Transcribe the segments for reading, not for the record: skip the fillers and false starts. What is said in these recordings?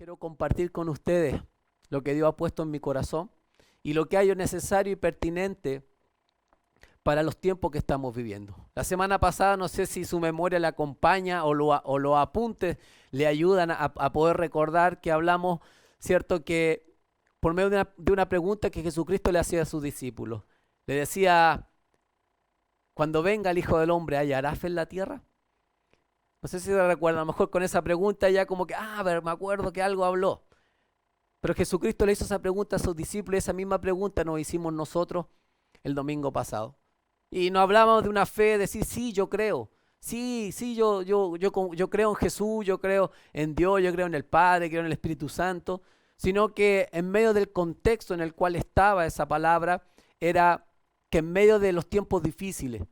quiero compartir con ustedes lo que Dios ha puesto en mi corazón y lo que hay necesario y pertinente para los tiempos que estamos viviendo. La semana pasada, no sé si su memoria le acompaña o los apuntes le ayudan a poder recordar que hablamos, ¿cierto? Que por medio de una pregunta que Jesucristo le hacía a sus discípulos. Le decía, cuando venga el Hijo del Hombre, ¿hallará fe en la tierra? No sé si se recuerdan, a lo mejor con esa pregunta ya como que, a ver, me acuerdo que algo habló. Pero Jesucristo le hizo esa pregunta a sus discípulos y esa misma pregunta nos hicimos nosotros el domingo pasado. Y no hablábamos de una fe, de decir, sí, yo creo. Sí, yo creo en Jesús, yo creo en Dios, yo creo en el Padre, creo en el Espíritu Santo. Sino que en medio del contexto en el cual estaba esa palabra, era que en medio de los tiempos difíciles,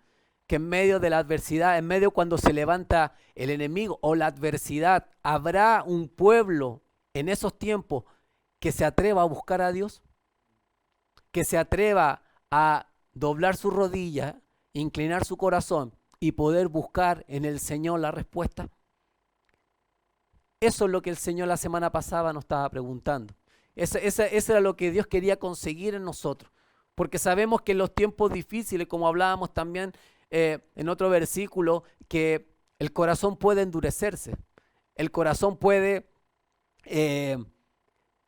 que en medio de la adversidad, en medio cuando se levanta el enemigo o la adversidad, ¿habrá un pueblo en esos tiempos que se atreva a buscar a Dios? Que se atreva a doblar su rodilla, inclinar su corazón y poder buscar en el Señor la respuesta. Eso es lo que el Señor la semana pasada nos estaba preguntando. Eso era lo que Dios quería conseguir en nosotros. Porque sabemos que en los tiempos difíciles, como hablábamos también en otro versículo, que el corazón puede endurecerse. El corazón puede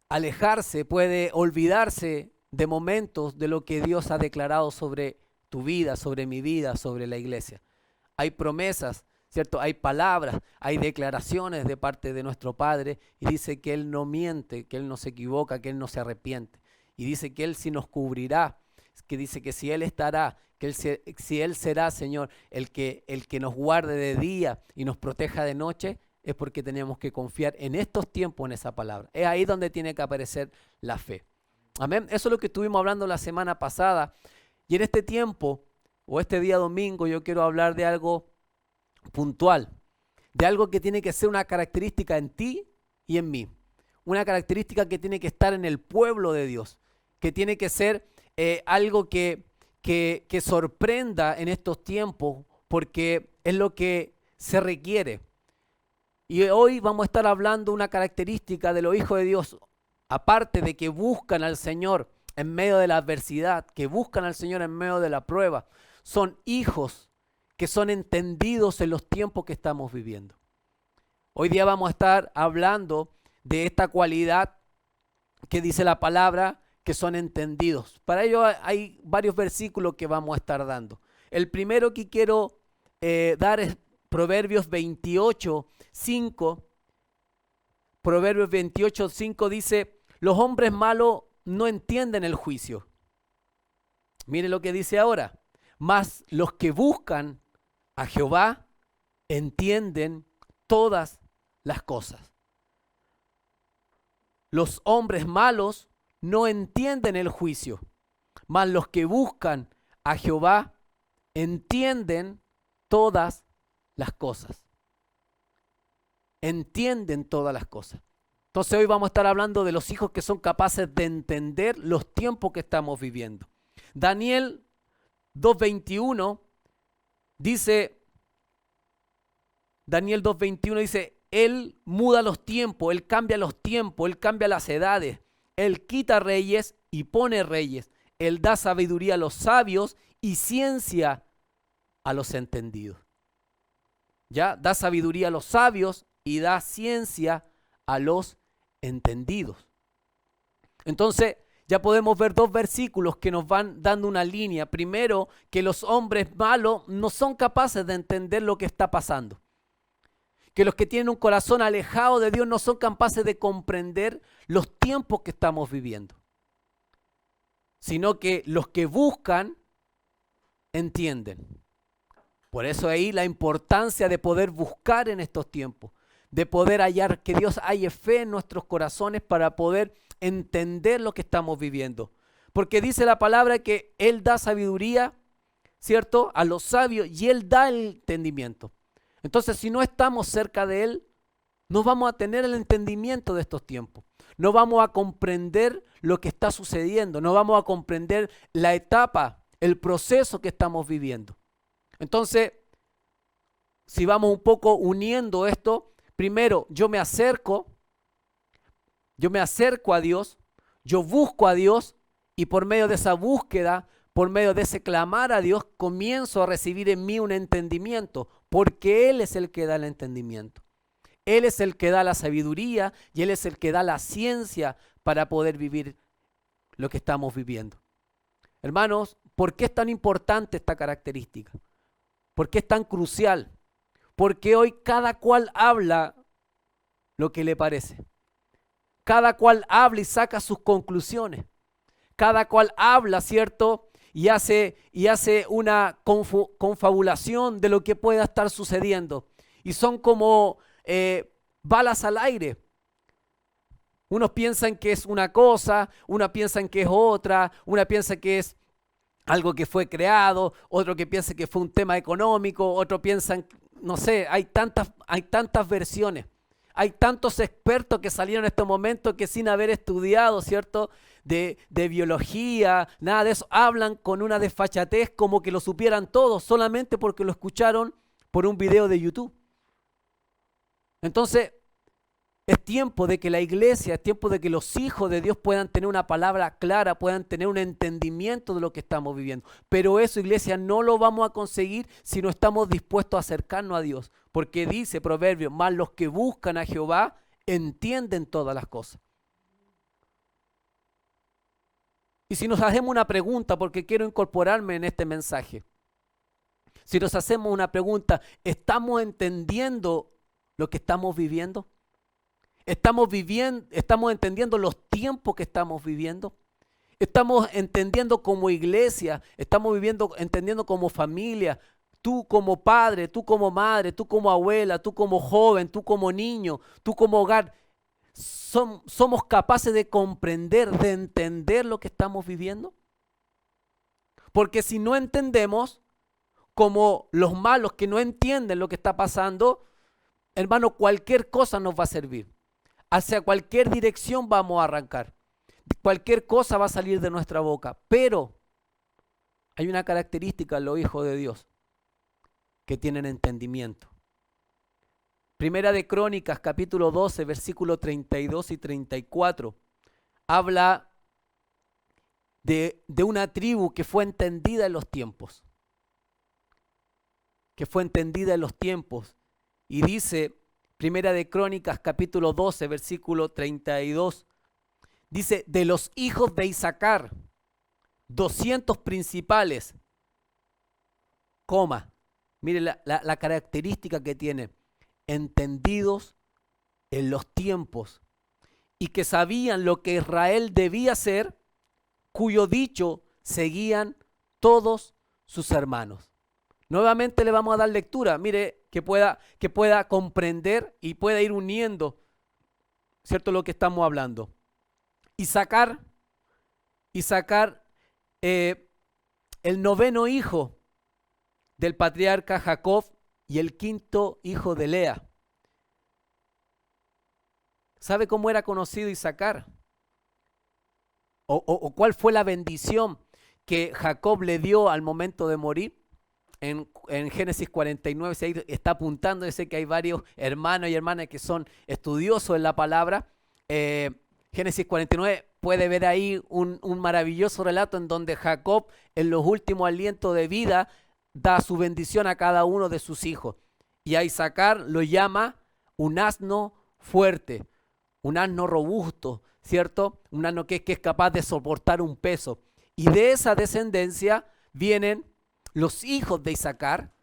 alejarse, puede olvidarse de momentos de lo que Dios ha declarado sobre tu vida, sobre mi vida, sobre la iglesia. Hay promesas, ¿cierto? Hay palabras, hay declaraciones de parte de nuestro Padre y dice que Él no miente, que Él no se equivoca, que Él no se arrepiente. Y dice que Él sí nos cubrirá, que dice que si Él estará, que si Él será, Señor, el que nos guarde de día y nos proteja de noche, es porque tenemos que confiar en estos tiempos en esa palabra. Es ahí donde tiene que aparecer la fe. Amén. Eso es lo que estuvimos hablando la semana pasada. Y en este tiempo, o este día domingo, yo quiero hablar de algo puntual, de algo que tiene que ser una característica en ti y en mí. Una característica que tiene que estar en el pueblo de Dios, que tiene que ser algo que sorprenda en estos tiempos, porque es lo que se requiere. Y hoy vamos a estar hablando una característica de los hijos de Dios, aparte de que buscan al Señor en medio de la adversidad, que buscan al Señor en medio de la prueba, son hijos que son entendidos en los tiempos que estamos viviendo. Hoy día vamos a estar hablando de esta cualidad que dice la palabra, que son entendidos. Para ello hay varios versículos que vamos a estar dando. El primero que quiero dar es Proverbios 28:5. Proverbios 28:5 dice, los hombres malos no entienden el juicio. Mire lo que dice ahora. Mas los que buscan a Jehová entienden todas las cosas. Los hombres malos no entienden el juicio. Mas los que buscan a Jehová entienden todas las cosas. Entienden todas las cosas. Entonces hoy vamos a estar hablando de los hijos que son capaces de entender los tiempos que estamos viviendo. Daniel 2:21 dice, Él muda los tiempos, Él cambia los tiempos, Él cambia las edades, Él quita reyes y pone reyes, Él da sabiduría a los sabios y ciencia a los entendidos. Ya, da sabiduría a los sabios y da ciencia a los entendidos. Entonces, ya podemos ver dos versículos que nos van dando una línea. Primero, que los hombres malos no son capaces de entender lo que está pasando. Que los que tienen un corazón alejado de Dios no son capaces de comprender los tiempos que estamos viviendo. Sino que los que buscan, entienden. Por eso ahí la importancia de poder buscar en estos tiempos, de poder hallar, que Dios haya fe en nuestros corazones para poder entender lo que estamos viviendo. Porque dice la palabra que Él da sabiduría, ¿cierto?, a los sabios y Él da el entendimiento. Entonces, si no estamos cerca de Él, no vamos a tener el entendimiento de estos tiempos. No vamos a comprender lo que está sucediendo, no vamos a comprender la etapa, el proceso que estamos viviendo. Entonces, si vamos un poco uniendo esto, primero yo me acerco yo me acerco a Dios, yo busco a Dios y por medio de esa búsqueda, por medio de ese clamar a Dios, comienzo a recibir en mí un entendimiento, porque Él es el que da el entendimiento. Él es el que da la sabiduría y Él es el que da la ciencia para poder vivir lo que estamos viviendo. Hermanos, ¿por qué es tan importante esta característica? ¿Por qué es tan crucial? Porque hoy cada cual habla lo que le parece. Cada cual habla y saca sus conclusiones. Cada cual habla, ¿cierto? Y hace una confabulación de lo que pueda estar sucediendo. Y son como balas al aire. Unos piensan que es una cosa, unos piensan que es otra, una piensa que es algo que fue creado, otro que piensa que fue un tema económico, otro piensan, no sé, hay tantas versiones. Hay tantos expertos que salieron en este momento que sin haber estudiado, ¿cierto?, de biología, nada de eso, hablan con una desfachatez como que lo supieran todos, solamente porque lo escucharon por un video de YouTube. Entonces, es tiempo de que la iglesia, es tiempo de que los hijos de Dios puedan tener una palabra clara, puedan tener un entendimiento de lo que estamos viviendo. Pero eso, iglesia, no lo vamos a conseguir si no estamos dispuestos a acercarnos a Dios. Porque dice Proverbios, más los que buscan a Jehová entienden todas las cosas. Y si nos hacemos una pregunta, porque quiero incorporarme en este mensaje. Si nos hacemos una pregunta, ¿estamos entendiendo lo que estamos viviendo? ¿Estamos entendiendo los tiempos que estamos viviendo? ¿Estamos entendiendo como iglesia? ¿Estamos entendiendo como familia? Tú como padre, tú como madre, tú como abuela, tú como joven, tú como niño, tú como hogar. ¿Somos capaces de comprender, de entender lo que estamos viviendo? Porque si no entendemos, como los malos que no entienden lo que está pasando, hermano, cualquier cosa nos va a servir. Hacia cualquier dirección vamos a arrancar. Cualquier cosa va a salir de nuestra boca. Pero hay una característica en los hijos de Dios que tienen entendimiento. Primera de Crónicas, capítulo 12, versículos 32 y 34. Habla de una tribu que fue entendida en los tiempos. Que fue entendida en los tiempos. Y dice, Primera de Crónicas, capítulo 12, versículo 32. Dice, de los hijos de Isaacar, 200 principales, coma, mire la característica que tiene, entendidos en los tiempos y que sabían lo que Israel debía hacer, cuyo dicho seguían todos sus hermanos. Nuevamente le vamos a dar lectura, mire, que pueda comprender y pueda ir uniendo, ¿cierto?, lo que estamos hablando. Isaacar, el noveno hijo del patriarca Jacob y el quinto hijo de Lea. ¿Sabe cómo era conocido Isaacar? ¿O cuál fue la bendición que Jacob le dio al momento de morir? En Génesis 49 se está apuntando, yo sé que hay varios hermanos y hermanas que son estudiosos en la palabra. Génesis 49 puede ver ahí un maravilloso relato en donde Jacob en los últimos alientos de vida da su bendición a cada uno de sus hijos. Y a Isaacar lo llama un asno fuerte, un asno robusto, ¿cierto? Un asno que es capaz de soportar un peso. Y de esa descendencia vienen los hijos de Isaacar,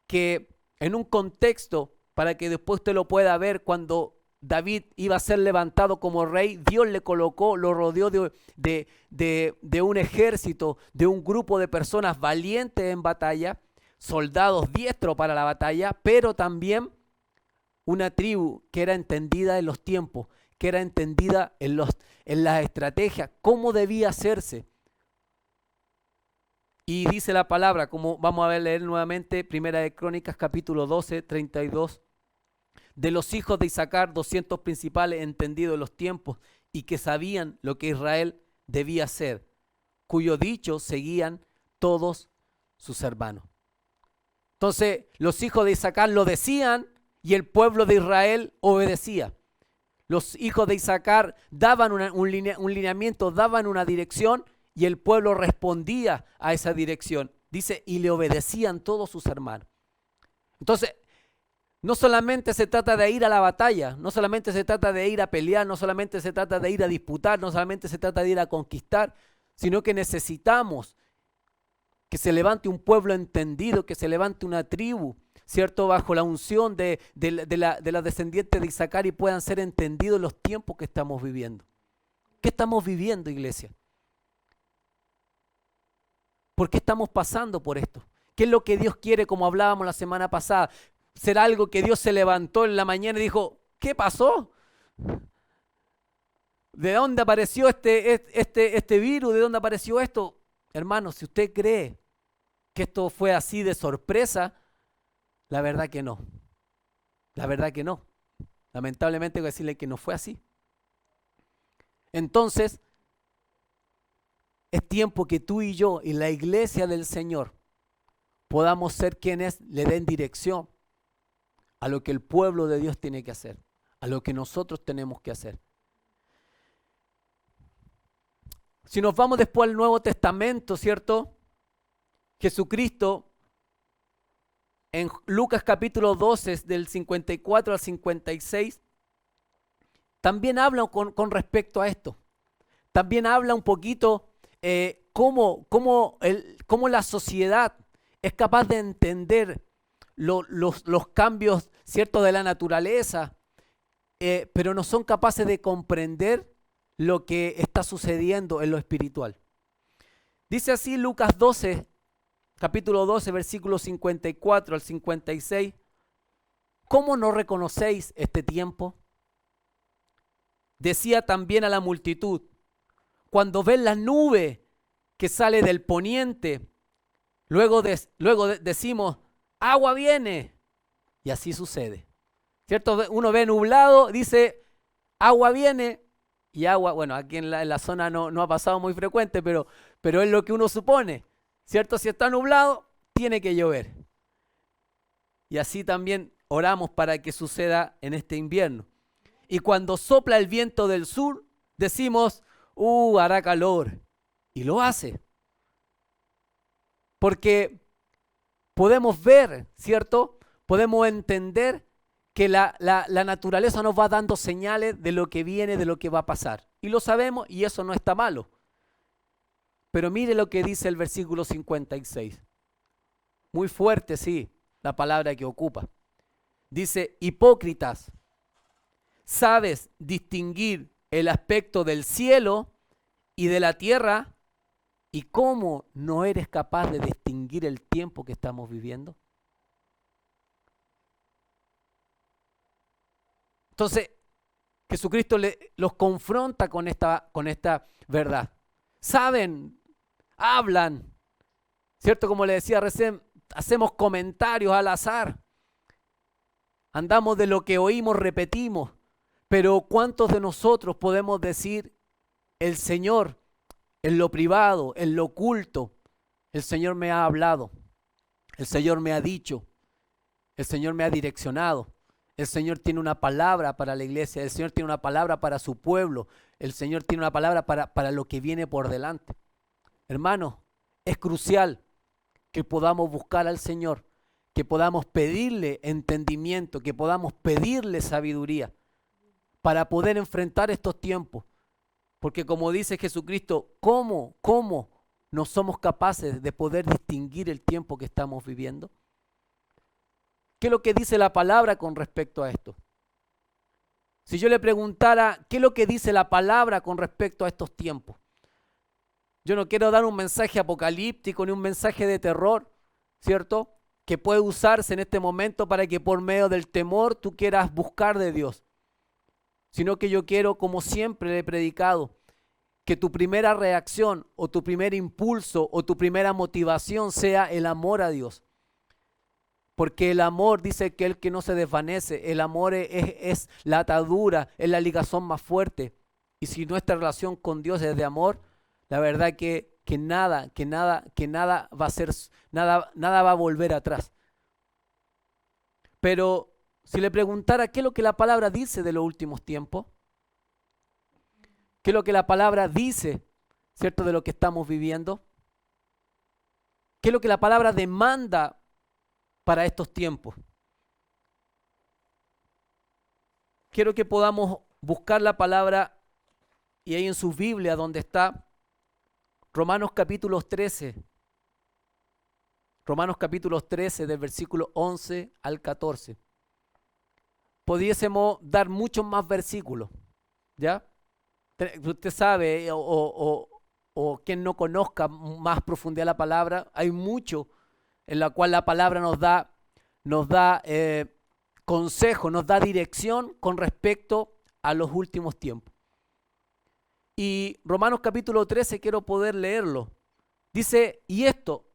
que en un contexto, para que después usted lo pueda ver, cuando David iba a ser levantado como rey, Dios le colocó, lo rodeó de un ejército, de un grupo de personas valientes en batalla, soldados diestros para la batalla, pero también una tribu que era entendida en los tiempos, que era entendida en las estrategias, cómo debía hacerse. Y dice la palabra, como vamos a leer nuevamente, Primera de Crónicas, capítulo 12, 32. De los hijos de Isaacar, 200 principales entendidos en los tiempos y que sabían lo que Israel debía hacer, cuyo dicho seguían todos sus hermanos. Entonces, los hijos de Isaacar lo decían y el pueblo de Israel obedecía. Los hijos de Isaacar daban un lineamiento, daban una dirección y el pueblo respondía a esa dirección. Dice, y le obedecían todos sus hermanos. Entonces, no solamente se trata de ir a la batalla, no solamente se trata de ir a pelear, no solamente se trata de ir a disputar, no solamente se trata de ir a conquistar, sino que necesitamos que se levante un pueblo entendido, que se levante una tribu, ¿cierto? Bajo la unción de la descendiente de Isaacar y puedan ser entendidos los tiempos que estamos viviendo. ¿Qué estamos viviendo, iglesia? ¿Por qué estamos pasando por esto? ¿Qué es lo que Dios quiere, como hablábamos la semana pasada? ¿Será algo que Dios se levantó en la mañana y dijo, ¿qué pasó? ¿De dónde apareció este virus? ¿De dónde apareció esto? Hermano, si usted cree que esto fue así de sorpresa, la verdad que no. La verdad que no. Lamentablemente voy a decirle que no fue así. Entonces, es tiempo que tú y yo y la iglesia del Señor podamos ser quienes le den dirección a lo que el pueblo de Dios tiene que hacer, a lo que nosotros tenemos que hacer. Si nos vamos después al Nuevo Testamento, ¿cierto? Jesucristo, en Lucas capítulo 12, del 54 al 56, también habla con respecto a esto. También habla un poquito cómo la sociedad es capaz de entender los cambios, ¿cierto?, de la naturaleza, pero no son capaces de comprender lo que está sucediendo en lo espiritual. Dice así Lucas 12, capítulo 12, versículos 54 al 56. ¿Cómo no reconocéis este tiempo? Decía también a la multitud, cuando ven la nube que sale del poniente, luego decimos, agua viene. Y así sucede. ¿Cierto? Uno ve nublado, dice, agua viene. Y agua, bueno, aquí en la zona no ha pasado muy frecuente, pero es lo que uno supone. ¿Cierto? Si está nublado, tiene que llover. Y así también oramos para que suceda en este invierno. Y cuando sopla el viento del sur, decimos, hará calor. Y lo hace. Porque podemos ver, ¿cierto? Podemos entender que la naturaleza nos va dando señales de lo que viene, de lo que va a pasar. Y lo sabemos y eso no está malo. Pero mire lo que dice el versículo 56. Muy fuerte, sí, la palabra que ocupa. Dice, hipócritas, ¿sabes distinguir el aspecto del cielo y de la tierra? ¿Y cómo no eres capaz de distinguir el tiempo que estamos viviendo? Entonces, Jesucristo los confronta con esta verdad. Saben, hablan, ¿cierto? Como le decía recién, hacemos comentarios al azar. Andamos de lo que oímos, repetimos. Pero ¿cuántos de nosotros podemos decir, el Señor, en lo privado, en lo oculto, el Señor me ha hablado, el Señor me ha dicho, el Señor me ha direccionado? El Señor tiene una palabra para la iglesia, el Señor tiene una palabra para su pueblo, el Señor tiene una palabra para lo que viene por delante. Hermanos, es crucial que podamos buscar al Señor, que podamos pedirle entendimiento, que podamos pedirle sabiduría para poder enfrentar estos tiempos. Porque como dice Jesucristo, ¿cómo no somos capaces de poder distinguir el tiempo que estamos viviendo? ¿Qué es lo que dice la palabra con respecto a esto? Si yo le preguntara, ¿qué es lo que dice la palabra con respecto a estos tiempos? Yo no quiero dar un mensaje apocalíptico ni un mensaje de terror, ¿cierto? Que puede usarse en este momento para que por medio del temor tú quieras buscar de Dios. Sino que yo quiero, como siempre le he predicado, que tu primera reacción o tu primer impulso o tu primera motivación sea el amor a Dios. Porque el amor, dice que el que no se desvanece, el amor es la atadura, es la ligazón más fuerte. Y si nuestra relación con Dios es de amor, la verdad que nada va a ser, nada va a volver atrás. Pero si le preguntara qué es lo que la palabra dice de los últimos tiempos, ¿Qué es lo que la palabra dice, cierto, de lo que estamos viviendo? ¿Qué es lo que la palabra demanda para estos tiempos? Quiero que podamos buscar la palabra y ahí en su Biblia donde está Romanos capítulo 13. Romanos capítulo 13 del versículo 11 al 14. Pudiésemos dar muchos más versículos, ¿ya? Usted sabe, o quien no conozca más profundidad la palabra, hay mucho en la cual la palabra nos da consejo, nos da dirección con respecto a los últimos tiempos. Y Romanos capítulo 13 quiero poder leerlo. Dice, y esto,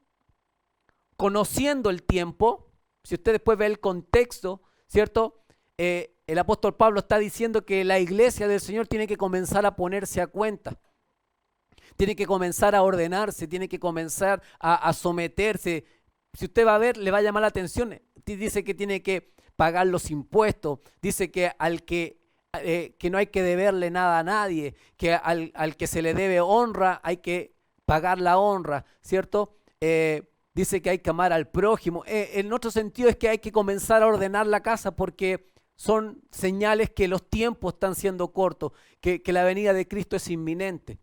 conociendo el tiempo, si usted después ve el contexto, ¿cierto? El apóstol Pablo está diciendo que la iglesia del Señor tiene que comenzar a ponerse a cuenta. Tiene que comenzar a ordenarse, tiene que comenzar a someterse. Si usted va a ver, le va a llamar la atención. Dice que tiene que pagar los impuestos. Dice que que no hay que deberle nada a nadie. Que al que se le debe honra, hay que pagar la honra, ¿cierto? Dice que hay que amar al prójimo. En otro sentido es que hay que comenzar a ordenar la casa porque son señales que los tiempos están siendo cortos, que la venida de Cristo es inminente.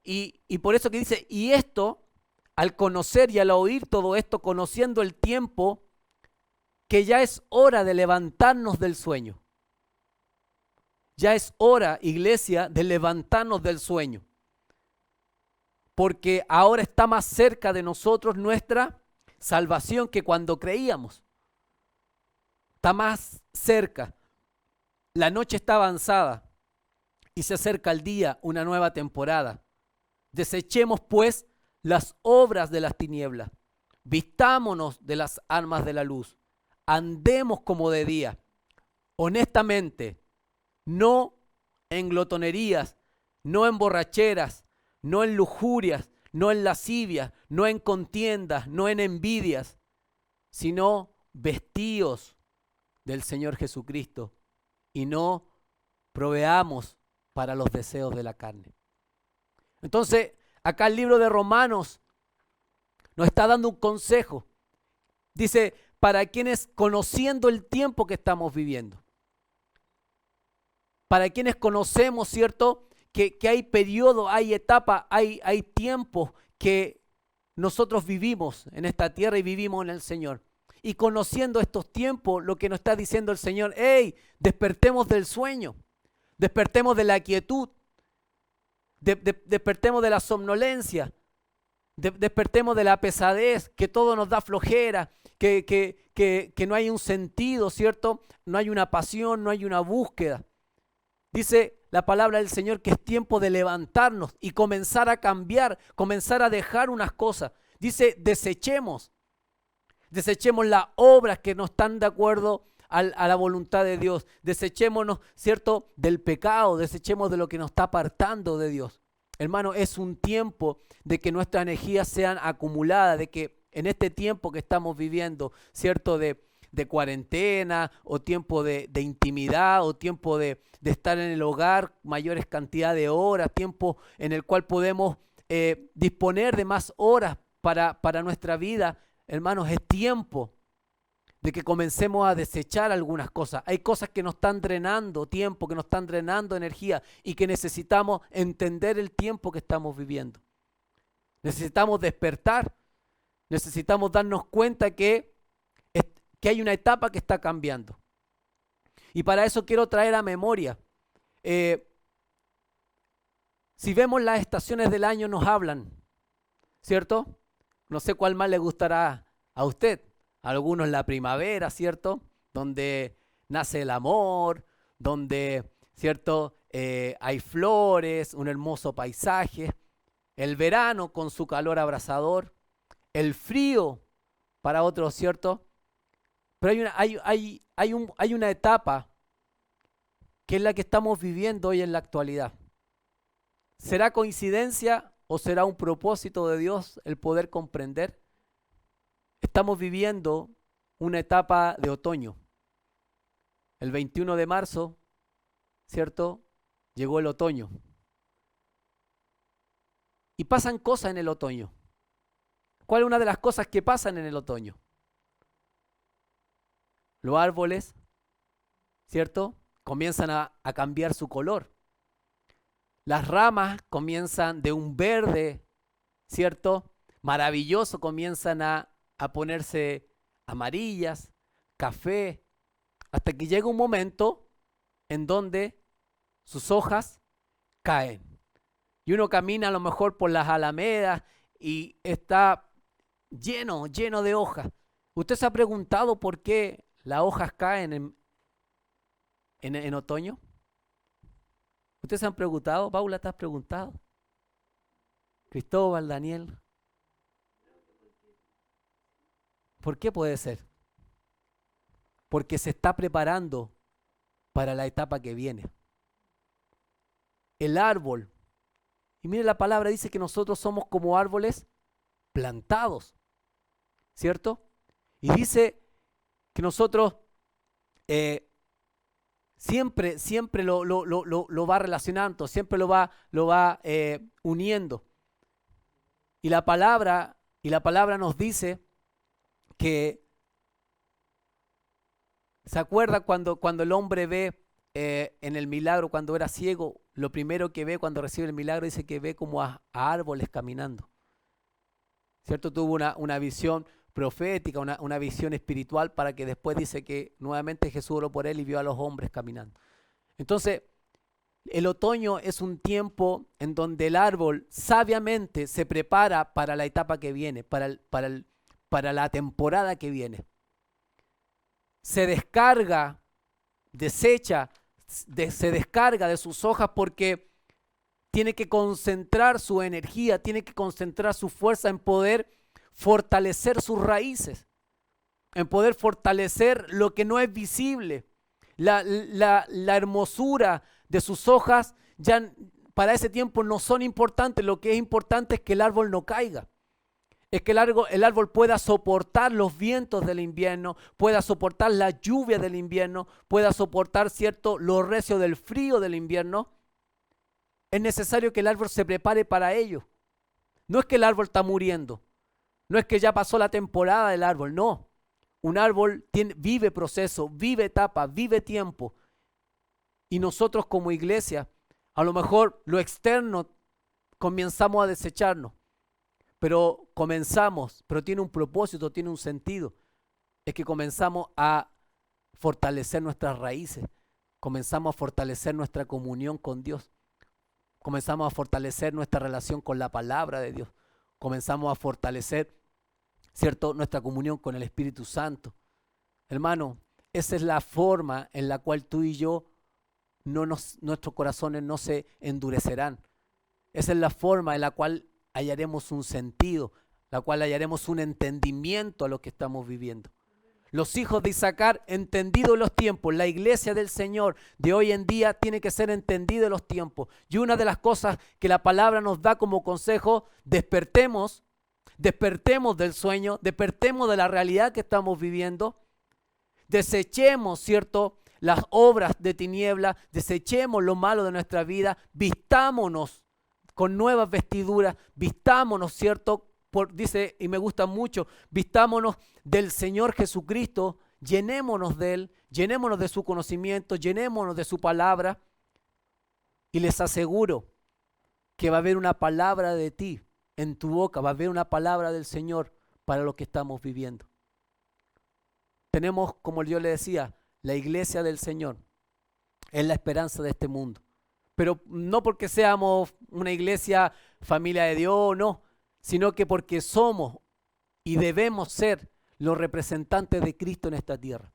Y por eso que dice, y esto, al conocer y al oír todo esto, conociendo el tiempo, que ya es hora de levantarnos del sueño. Ya es hora, iglesia, de levantarnos del sueño. Porque ahora está más cerca de nosotros nuestra salvación que cuando creíamos. Está más cerca. La noche está avanzada y se acerca el día, una nueva temporada. Desechemos pues las obras de las tinieblas, vistámonos de las armas de la luz, andemos como de día, honestamente, no en glotonerías, no en borracheras, no en lujurias, no en lascivias, no en contiendas, no en envidias, sino vestíos del Señor Jesucristo y no proveamos para los deseos de la carne. Entonces, acá el libro de Romanos nos está dando un consejo. Dice, para quienes conociendo el tiempo que estamos viviendo, para quienes conocemos, ¿cierto? Que hay periodos, hay etapas, hay tiempos que nosotros vivimos en esta tierra y vivimos en el Señor. Y conociendo estos tiempos, lo que nos está diciendo el Señor, hey, despertemos del sueño, despertemos de la quietud, despertemos de la somnolencia, despertemos de la pesadez, que todo nos da flojera, que no hay un sentido, ¿cierto? No hay una pasión, no hay una búsqueda. Dice la palabra del Señor que es tiempo de levantarnos y comenzar a cambiar, comenzar a dejar unas cosas. Dice, desechemos las obras que no están de acuerdo a la voluntad de Dios. Desechémonos, ¿cierto?, del pecado, desechemos de lo que nos está apartando de Dios. Hermano, es un tiempo de que nuestras energías sean acumuladas, de que en este tiempo que estamos viviendo, ¿cierto?, de cuarentena o tiempo de intimidad o tiempo de estar en el hogar mayores cantidad de horas, tiempo en el cual podemos disponer de más horas para nuestra vida. Hermanos, es tiempo de que comencemos a desechar algunas cosas. Hay cosas que nos están drenando tiempo, que nos están drenando energía y que necesitamos entender el tiempo que estamos viviendo. Necesitamos despertar, necesitamos darnos cuenta que hay una etapa que está cambiando. Y para eso quiero traer a memoria. Si vemos las estaciones del año nos hablan, ¿cierto? No sé cuál más le gustará a usted. A algunos la primavera, ¿cierto? Donde nace el amor, donde, ¿cierto? Hay flores, un hermoso paisaje. El verano con su calor abrasador. El frío para otros, ¿cierto? Pero hay una etapa que es la que estamos viviendo hoy en la actualidad. ¿Será coincidencia o será un propósito de Dios el poder comprender? Estamos viviendo una etapa de otoño. El 21 de marzo, ¿cierto? llegó el otoño. Y pasan cosas en el otoño. ¿Cuál es una de las cosas que pasan en el otoño? Los árboles, ¿cierto? Comienzan a cambiar su color. Las ramas comienzan de un verde, ¿cierto? Maravilloso, comienzan a ponerse amarillas, café, hasta que llega un momento en donde sus hojas caen. Y uno camina a lo mejor por las alamedas y está lleno de hojas. ¿Usted se ha preguntado por qué las hojas caen en otoño? ¿Ustedes se han preguntado? Paula, ¿te has preguntado? Cristóbal, Daniel. ¿Por qué puede ser? Porque se está preparando para la etapa que viene. El árbol, y mire la palabra dice que nosotros somos como árboles plantados, ¿cierto? Y dice que nosotros siempre lo va relacionando, siempre lo va uniendo. Y la palabra nos dice que, ¿se acuerda cuando el hombre ve en el milagro, cuando era ciego, lo primero que ve cuando recibe el milagro, dice que ve como a árboles caminando? ¿Cierto? Tuvo una visión profética, una visión espiritual, para que después dice que nuevamente Jesús oró por él y vio a los hombres caminando. Entonces, el otoño es un tiempo en donde el árbol sabiamente se prepara para la etapa que viene, para la temporada que viene. Se descarga, se descarga de sus hojas porque tiene que concentrar su energía, tiene que concentrar su fuerza en poder fortalecer sus raíces, en poder fortalecer lo que no es visible. La hermosura de sus hojas ya para ese tiempo no son importantes. Lo que es importante es que el árbol no caiga. Es que el árbol pueda soportar los vientos del invierno, pueda soportar la lluvia del invierno, pueda soportar, ¿cierto?, lo recio del frío del invierno. Es necesario que el árbol se prepare para ello. No es que el árbol está muriendo, no es que ya pasó la temporada del árbol, no. Un árbol vive proceso, vive etapa, vive tiempo. Y nosotros como iglesia, a lo mejor lo externo comenzamos a desecharnos, pero tiene un propósito, tiene un sentido. Es que comenzamos a fortalecer nuestras raíces, comenzamos a fortalecer nuestra comunión con Dios, comenzamos a fortalecer nuestra relación con la palabra de Dios, comenzamos a fortalecer, ¿cierto?, nuestra comunión con el Espíritu Santo. Hermano, esa es la forma en la cual tú y yo, nuestros corazones no se endurecerán. Esa es la forma en la cual hallaremos un sentido, la cual hallaremos un entendimiento a lo que estamos viviendo. Los hijos de Isaacar, entendidos los tiempos, la iglesia del Señor de hoy en día tiene que ser entendida en los tiempos. Y una de las cosas que la palabra nos da como consejo, despertemos del sueño, despertemos de la realidad que estamos viviendo, desechemos, ¿cierto?, las obras de tinieblas, desechemos lo malo de nuestra vida, vistámonos con nuevas vestiduras, vistámonos, ¿cierto?, dice, y me gusta mucho, vistámonos del Señor Jesucristo, llenémonos de Él, llenémonos de su conocimiento, llenémonos de su palabra, y les aseguro que va a haber una palabra de ti en tu boca, va a haber una palabra del Señor para lo que estamos viviendo. Tenemos, como yo le decía, la iglesia del Señor es la esperanza de este mundo, pero no porque seamos una iglesia familia de Dios, no, sino que porque somos y debemos ser los representantes de Cristo en esta tierra.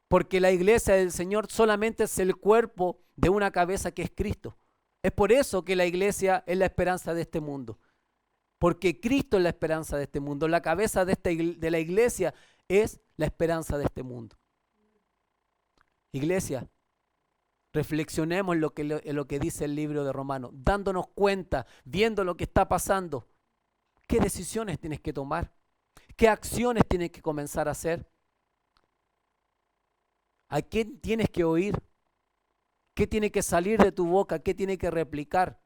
Porque la iglesia del Señor solamente es el cuerpo de una cabeza que es Cristo. Es por eso que la iglesia es la esperanza de este mundo. Porque Cristo es la esperanza de este mundo. La cabeza de la iglesia es la esperanza de este mundo. Iglesia, reflexionemos en lo que dice el libro de Romanos, dándonos cuenta, viendo lo que está pasando. ¿Qué decisiones tienes que tomar? ¿Qué acciones tienes que comenzar a hacer? ¿A quién tienes que oír? ¿Qué tiene que salir de tu boca? ¿Qué tiene que replicar?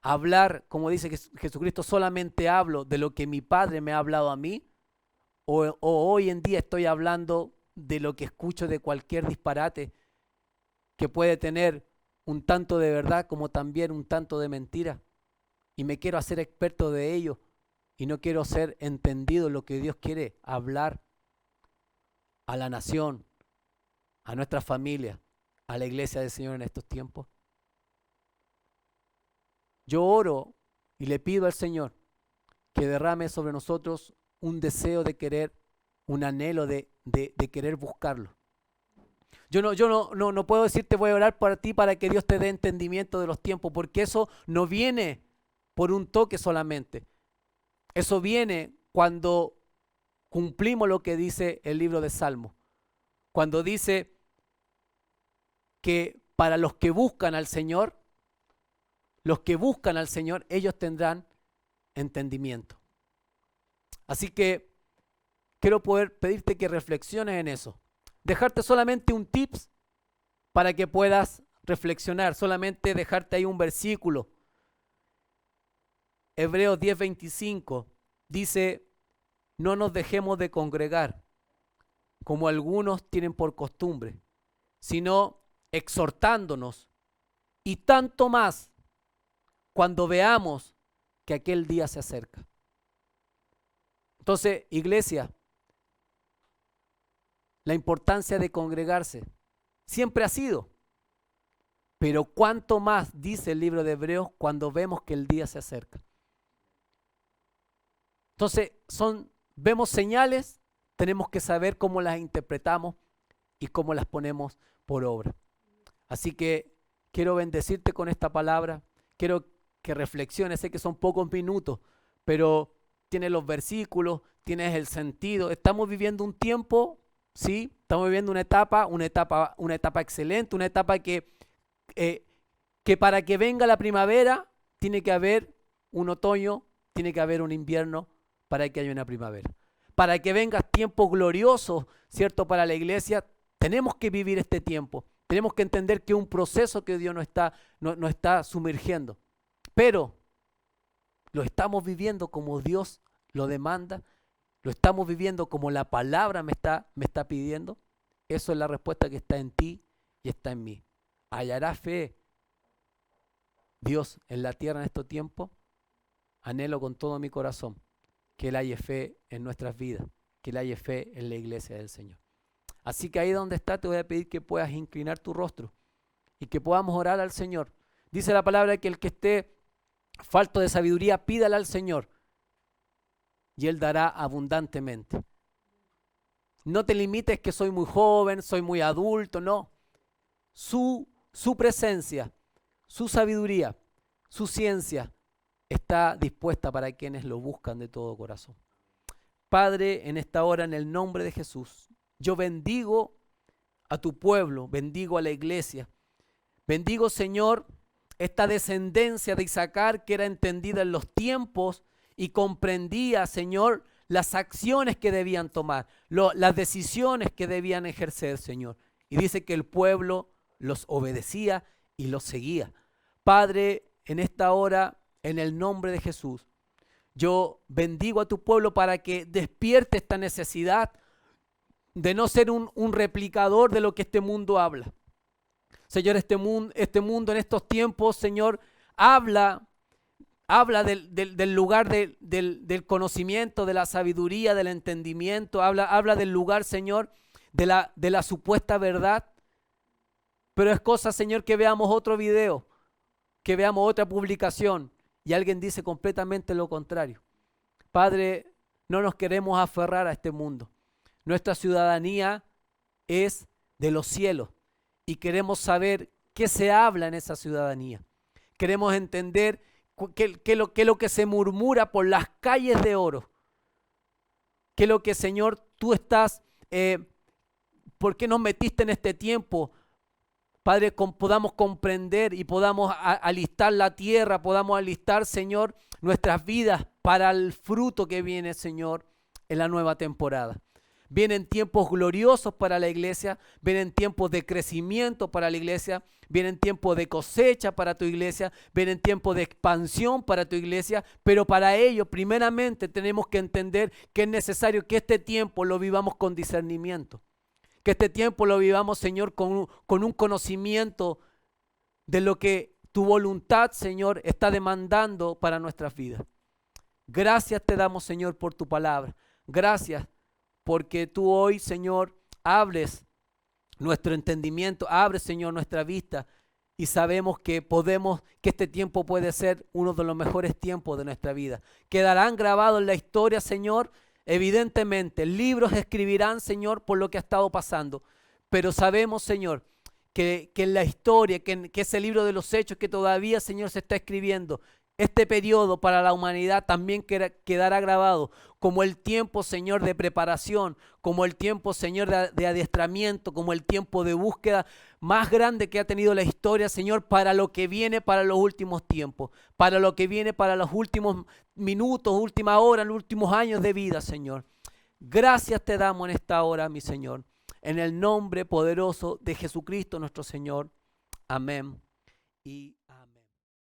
Hablar, como dice Jesucristo, solamente hablo de lo que mi Padre me ha hablado a mí, o hoy en día estoy hablando de lo que escucho de cualquier disparate que puede tener un tanto de verdad como también un tanto de mentira, y me quiero hacer experto de ello y no quiero ser entendido en lo que Dios quiere hablar a la nación, a nuestra familia, a la iglesia del Señor en estos tiempos. Yo oro y le pido al Señor que derrame sobre nosotros un deseo de querer, un anhelo de querer buscarlo. Yo no puedo decirte voy a orar para ti para que Dios te dé entendimiento de los tiempos, porque eso no viene por un toque solamente. Eso viene cuando cumplimos lo que dice el libro de Salmos. Cuando dice que para los que buscan al Señor, ellos tendrán entendimiento. Así que quiero poder pedirte que reflexiones en eso. Dejarte solamente un tips para que puedas reflexionar, solamente dejarte ahí un versículo. Hebreos 10:25 dice, no nos dejemos de congregar, como algunos tienen por costumbre, sino exhortándonos, y tanto más cuando veamos que aquel día se acerca. Entonces, iglesia, la importancia de congregarse siempre ha sido, pero cuánto más dice el libro de Hebreos cuando vemos que el día se acerca. Entonces, vemos señales, tenemos que saber cómo las interpretamos y cómo las ponemos por obra. Así que quiero bendecirte con esta palabra, quiero que reflexiones, sé que son pocos minutos, pero tienes los versículos, tienes el sentido. Estamos viviendo un tiempo, sí, estamos viviendo una etapa excelente, una etapa que para que venga la primavera tiene que haber un otoño, tiene que haber un invierno para que haya una primavera. Para que venga tiempos gloriosos, ¿cierto? Para la iglesia, tenemos que vivir este tiempo. Tenemos que entender que es un proceso que Dios nos está sumergiendo. Pero lo estamos viviendo como Dios lo demanda, lo estamos viviendo como la palabra me está pidiendo. Eso es la respuesta que está en ti y está en mí. ¿Hallará fe Dios en la tierra en estos tiempos? Anhelo con todo mi corazón que Él haya fe en nuestras vidas, que Él haya fe en la iglesia del Señor. Así que ahí donde está te voy a pedir que puedas inclinar tu rostro y que podamos orar al Señor. Dice la palabra que el que esté falto de sabiduría, pídala al Señor y Él dará abundantemente. No te limites que soy muy joven, soy muy adulto, no. Su presencia, su sabiduría, su ciencia está dispuesta para quienes lo buscan de todo corazón. Padre, en esta hora, en el nombre de Jesús, yo bendigo a tu pueblo, bendigo a la iglesia. Bendigo, Señor, esta descendencia de Isaacar que era entendida en los tiempos y comprendía, Señor, las acciones que debían tomar, las decisiones que debían ejercer, Señor. Y dice que el pueblo los obedecía y los seguía. Padre, en esta hora, en el nombre de Jesús, yo bendigo a tu pueblo para que despierte esta necesidad de no ser un replicador de lo que este mundo habla. Señor, este mundo en estos tiempos, Señor, habla del lugar del conocimiento, de la sabiduría, del entendimiento, habla del lugar, Señor, de la supuesta verdad. Pero es cosa, Señor, que veamos otro video, que veamos otra publicación y alguien dice completamente lo contrario. Padre, no nos queremos aferrar a este mundo. Nuestra ciudadanía es de los cielos y queremos saber qué se habla en esa ciudadanía. Queremos entender qué es lo que se murmura por las calles de oro. Qué es lo que, Señor, tú estás, ¿por qué nos metiste en este tiempo? Padre, podamos comprender y podamos alistar la tierra, podamos alistar, Señor, nuestras vidas para el fruto que viene, Señor, en la nueva temporada. Vienen tiempos gloriosos para la iglesia, vienen tiempos de crecimiento para la iglesia, vienen tiempos de cosecha para tu iglesia, vienen tiempos de expansión para tu iglesia, pero para ello primeramente tenemos que entender que es necesario que este tiempo lo vivamos con discernimiento, que este tiempo lo vivamos, Señor, con un conocimiento de lo que tu voluntad, Señor, está demandando para nuestras vidas. Gracias te damos, Señor, por tu palabra. Gracias porque tú hoy, Señor, abres nuestro entendimiento, abres, Señor, nuestra vista y sabemos que este tiempo puede ser uno de los mejores tiempos de nuestra vida. Quedarán grabados en la historia, Señor, evidentemente. Libros escribirán, Señor, por lo que ha estado pasando. Pero sabemos, Señor, que en la historia, que ese libro de los hechos que todavía, Señor, se está escribiendo, este periodo para la humanidad también quedará grabado como el tiempo, Señor, de preparación, como el tiempo, Señor, de adiestramiento, como el tiempo de búsqueda más grande que ha tenido la historia, Señor, para lo que viene para los últimos tiempos, para lo que viene para los últimos minutos, última hora, los últimos años de vida, Señor. Gracias te damos en esta hora, mi Señor, en el nombre poderoso de Jesucristo nuestro Señor. Amén.